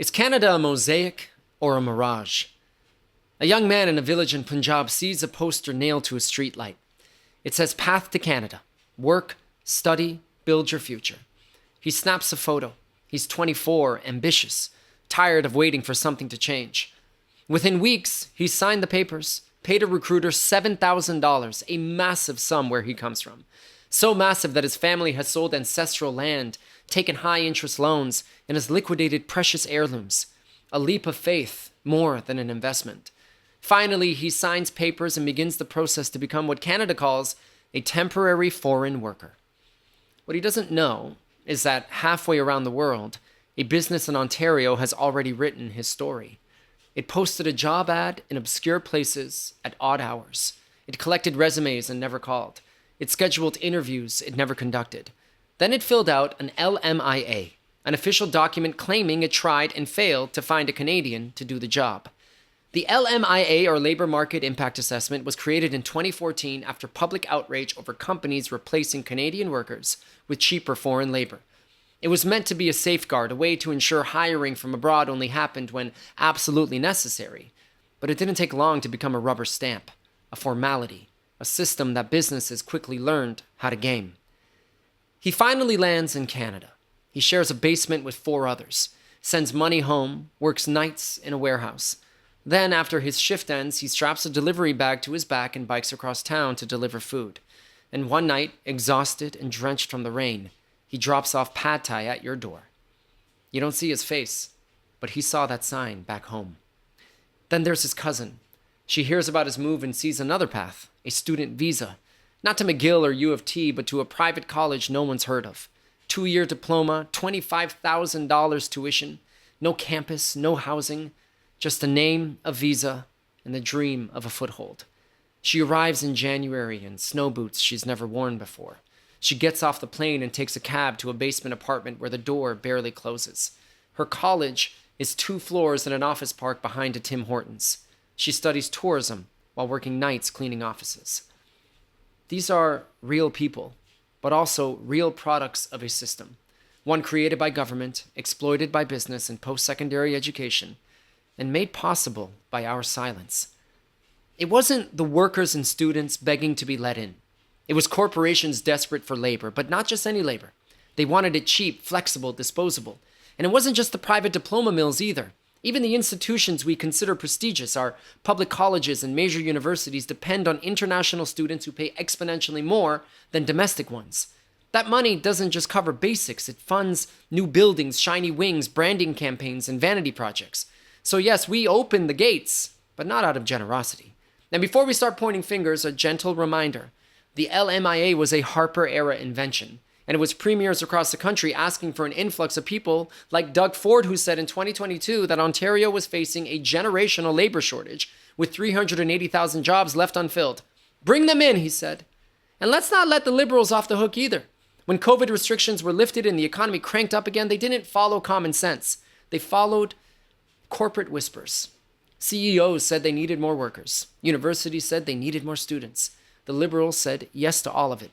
Is Canada a mosaic or a mirage? A young man in a village in Punjab sees a poster nailed to a streetlight. It says, "Path to Canada. Work, study, build your future." He snaps a photo. He's 24, ambitious, tired of waiting for something to change. Within weeks, he signed the papers, paid a recruiter $7,000, a massive sum where he comes from. So massive that his family has sold ancestral land, taken high-interest loans, and has liquidated precious heirlooms. A leap of faith, more than an investment. Finally, he signs papers and begins the process to become what Canada calls a temporary foreign worker. What he doesn't know is that halfway around the world, a business in Ontario has already written his story. It posted a job ad in obscure places at odd hours. It collected resumes and never called. It scheduled interviews it never conducted. Then it filled out an LMIA, an official document claiming it tried and failed to find a Canadian to do the job. The LMIA, or Labor Market Impact Assessment, was created in 2014 after public outrage over companies replacing Canadian workers with cheaper foreign labor. It was meant to be a safeguard, a way to ensure hiring from abroad only happened when absolutely necessary. But it didn't take long to become a rubber stamp, a formality, a system that businesses quickly learned how to game. He finally lands in Canada. He shares a basement with 4 others, sends money home, works nights in a warehouse. Then, after his shift ends, he straps a delivery bag to his back and bikes across town to deliver food. And one night, exhausted and drenched from the rain, he drops off pad thai at your door. You don't see his face, but he saw that sign back home. Then there's his cousin. She hears about his move and sees another path, a student visa. Not to McGill or U of T, but to a private college no one's heard of. 2-year diploma, $25,000 tuition, no campus, no housing, just a name, a visa, and the dream of a foothold. She arrives in January in snow boots she's never worn before. She gets off the plane and takes a cab to a basement apartment where the door barely closes. Her college is 2 floors in an office park behind a Tim Hortons. She studies tourism while working nights cleaning offices. These are real people, but also real products of a system. One created by government, exploited by business and post-secondary education, and made possible by our silence. It wasn't the workers and students begging to be let in. It was corporations desperate for labor, but not just any labor. They wanted it cheap, flexible, disposable. And it wasn't just the private diploma mills either. Even the institutions we consider prestigious, our public colleges and major universities, depend on international students who pay exponentially more than domestic ones. That money doesn't just cover basics. It funds new buildings, shiny wings, branding campaigns, and vanity projects. So yes, we open the gates, but not out of generosity. And before we start pointing fingers, a gentle reminder. The LMIA was a Harper-era invention, and it was premiers across the country asking for an influx of people like Doug Ford, who said in 2022 that Ontario was facing a generational labor shortage with 380,000 jobs left unfilled. Bring them in, he said. And let's not let the Liberals off the hook either. When COVID restrictions were lifted and the economy cranked up again, they didn't follow common sense. They followed corporate whispers. CEOs said they needed more workers. Universities said they needed more students. The Liberals said yes to all of it.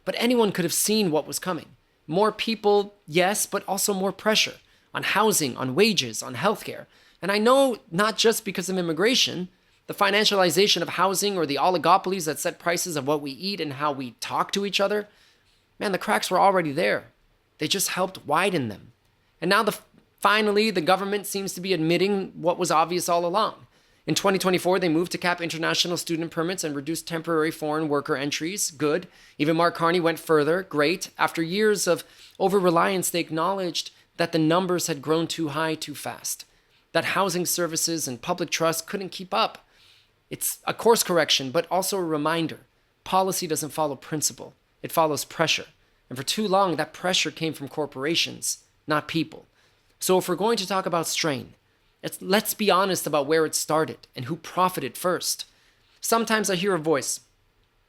But anyone could have seen what was coming. More people, yes, but also more pressure on housing, on wages, on healthcare. And I know not just because of immigration, the financialization of housing or the oligopolies that set prices of what we eat and how we talk to each other. Man, the cracks were already there. They just helped widen them. And now finally, the government seems to be admitting what was obvious all along. In 2024, they moved to cap international student permits and reduce temporary foreign worker entries. Good. Even Mark Carney went further. Great. After years of over-reliance, they acknowledged that the numbers had grown too high too fast, that housing services and public trust couldn't keep up. It's a course correction, but also a reminder. Policy doesn't follow principle. It follows pressure. And for too long, that pressure came from corporations, not people. So if we're going to talk about strain, let's be honest about where it started and who profited first. Sometimes I hear a voice,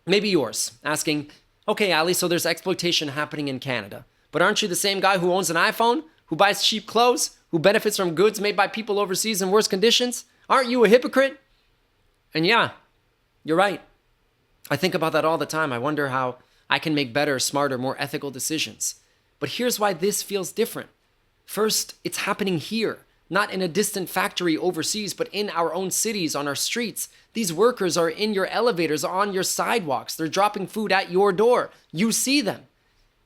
maybe yours, asking, "Okay, Ali, so there's exploitation happening in Canada, but aren't you the same guy who owns an iPhone, who buys cheap clothes, who benefits from goods made by people overseas in worse conditions? Aren't you a hypocrite?" And yeah, you're right. I think about that all the time. I wonder how I can make better, smarter, more ethical decisions. But here's why this feels different. First, it's happening here. not in a distant factory overseas, but in our own cities, on our streets. These workers are in your elevators, on your sidewalks. They're dropping food at your door. You see them.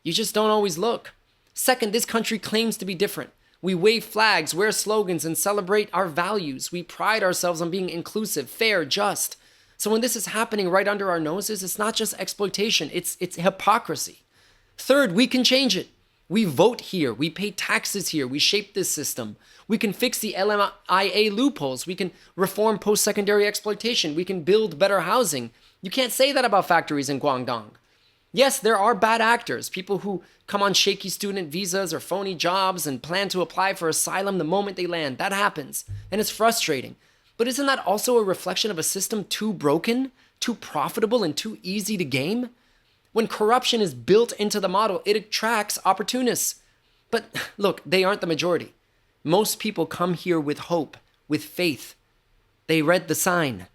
You just don't always look. Second, this country claims to be different. We wave flags, wear slogans, and celebrate our values. We pride ourselves on being inclusive, fair, just. So when this is happening right under our noses, it's not just exploitation, it's hypocrisy. Third, we can change it. We vote here, we pay taxes here, we shape this system. We can fix the LMIA loopholes, we can reform post-secondary exploitation, we can build better housing. You can't say that about factories in Guangdong. Yes, there are bad actors, people who come on shaky student visas or phony jobs and plan to apply for asylum the moment they land. That happens, and it's frustrating. But isn't that also a reflection of a system too broken, too profitable, and too easy to game? When corruption is built into the model, it attracts opportunists. But look, they aren't the majority. Most people come here with hope, with faith. They read the sign.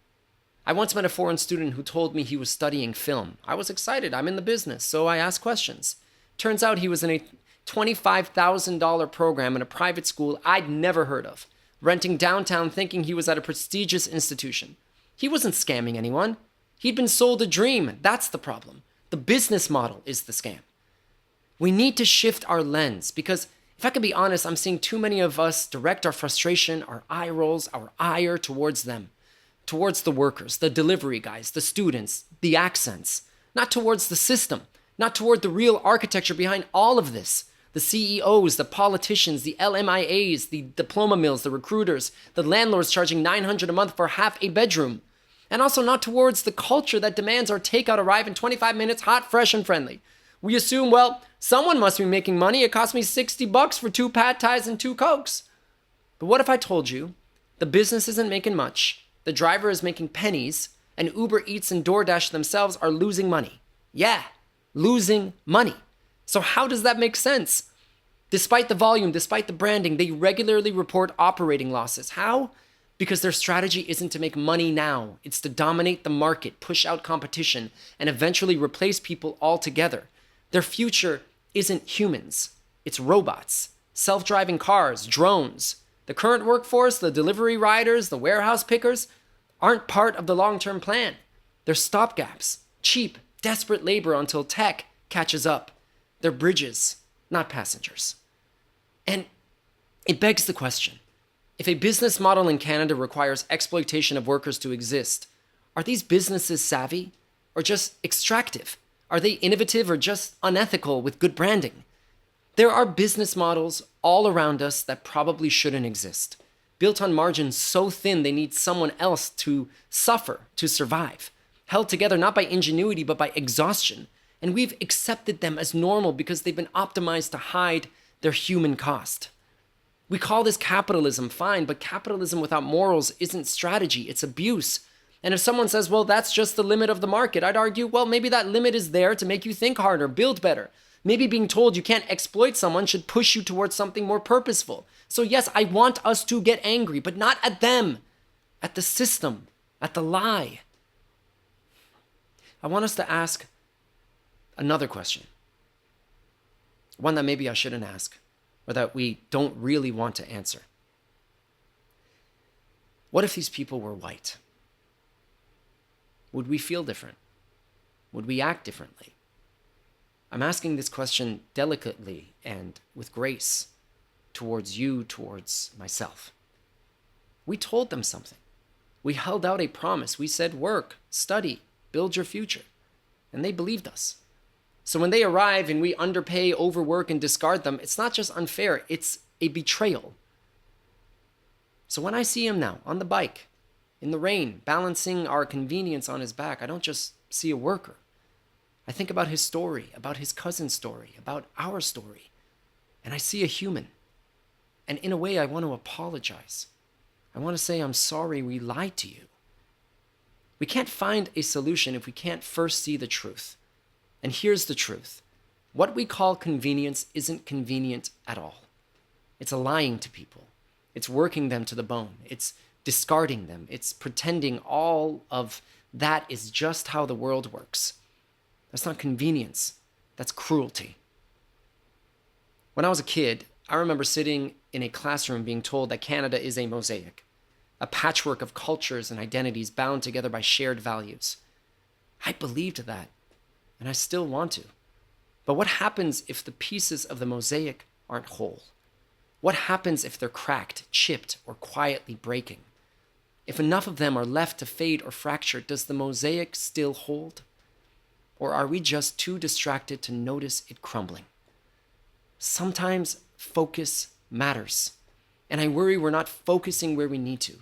I once met a foreign student who told me he was studying film. I was excited. I'm in the business, so I asked questions. Turns out he was in a $25,000 program in a private school I'd never heard of, renting downtown thinking he was at a prestigious institution. He wasn't scamming anyone. He'd been sold a dream. That's the problem. The business model is the scam. We need to shift our lens because if I can be honest, I'm seeing too many of us direct our frustration, our eye rolls, our ire towards them, towards the workers, the delivery guys, the students, the accents, not towards the system, not toward the real architecture behind all of this. The CEOs, the politicians, the LMIAs, the diploma mills, the recruiters, the landlords charging $900 a month for half a bedroom. And also not towards the culture that demands our takeout arrive in 25 minutes, hot, fresh, and friendly. We assume, well, someone must be making money. It cost me $60 for 2 pad thais and 2 Cokes. But what if I told you the business isn't making much, the driver is making pennies, and Uber Eats and DoorDash themselves are losing money? Yeah, losing money. So how does that make sense? Despite the volume, despite the branding, they regularly report operating losses. How? Because their strategy isn't to make money now. It's to dominate the market, push out competition, and eventually replace people altogether. Their future isn't humans. It's robots, self-driving cars, drones. The current workforce, the delivery riders, the warehouse pickers, aren't part of the long-term plan. They're stopgaps, cheap, desperate labor until tech catches up. They're bridges, not passengers. And it begs the question, if a business model in Canada requires exploitation of workers to exist, are these businesses savvy or just extractive? Are they innovative or just unethical with good branding? There are business models all around us that probably shouldn't exist, built on margins so thin they need someone else to suffer to survive, held together not by ingenuity but by exhaustion. And we've accepted them as normal because they've been optimized to hide their human cost. We call this capitalism, fine, but capitalism without morals isn't strategy, it's abuse. And if someone says, well, that's just the limit of the market, I'd argue, well, maybe that limit is there to make you think harder, build better. Maybe being told you can't exploit someone should push you towards something more purposeful. So yes, I want us to get angry, but not at them, at the system, at the lie. I want us to ask another question. One that maybe I shouldn't ask, or that we don't really want to answer. What if these people were white? Would we feel different? Would we act differently? I'm asking this question delicately and with grace towards you, towards myself. We told them something. We held out a promise. We said, work, study, build your future. And they believed us. So when they arrive and we underpay, overwork, and discard them, it's not just unfair, it's a betrayal. So when I see him now on the bike, in the rain, balancing our convenience on his back, I don't just see a worker. I think about his story, about his cousin's story, about our story, and I see a human. And in a way, I want to apologize. I want to say, I'm sorry we lied to you. We can't find a solution if we can't first see the truth. And here's the truth. What we call convenience isn't convenient at all. It's lying to people. It's working them to the bone. It's discarding them. It's pretending all of that is just how the world works. That's not convenience. That's cruelty. When I was a kid, I remember sitting in a classroom being told that Canada is a mosaic, a patchwork of cultures and identities bound together by shared values. I believed that, and I still want to. But what happens if the pieces of the mosaic aren't whole? What happens if they're cracked, chipped, or quietly breaking? If enough of them are left to fade or fracture, does the mosaic still hold? Or are we just too distracted to notice it crumbling? Sometimes focus matters, and I worry we're not focusing where we need to.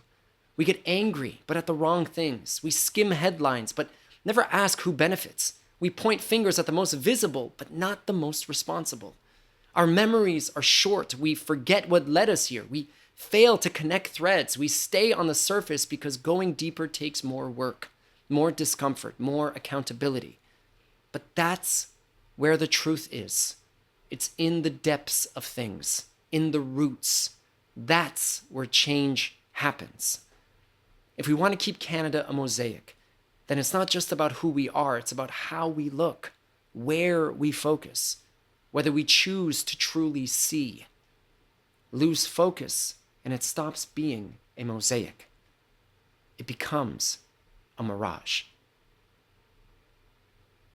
We get angry, but at the wrong things. We skim headlines, but never ask who benefits. We point fingers at the most visible, but not the most responsible. Our memories are short. We forget what led us here. We fail to connect threads. We stay on the surface because going deeper takes more work, more discomfort, more accountability. But that's where the truth is. It's in the depths of things, in the roots. That's where change happens. If we want to keep Canada a mosaic, then it's not just about who we are, it's about how we look, where we focus, whether we choose to truly see. Lose focus, and it stops being a mosaic. It becomes a mirage.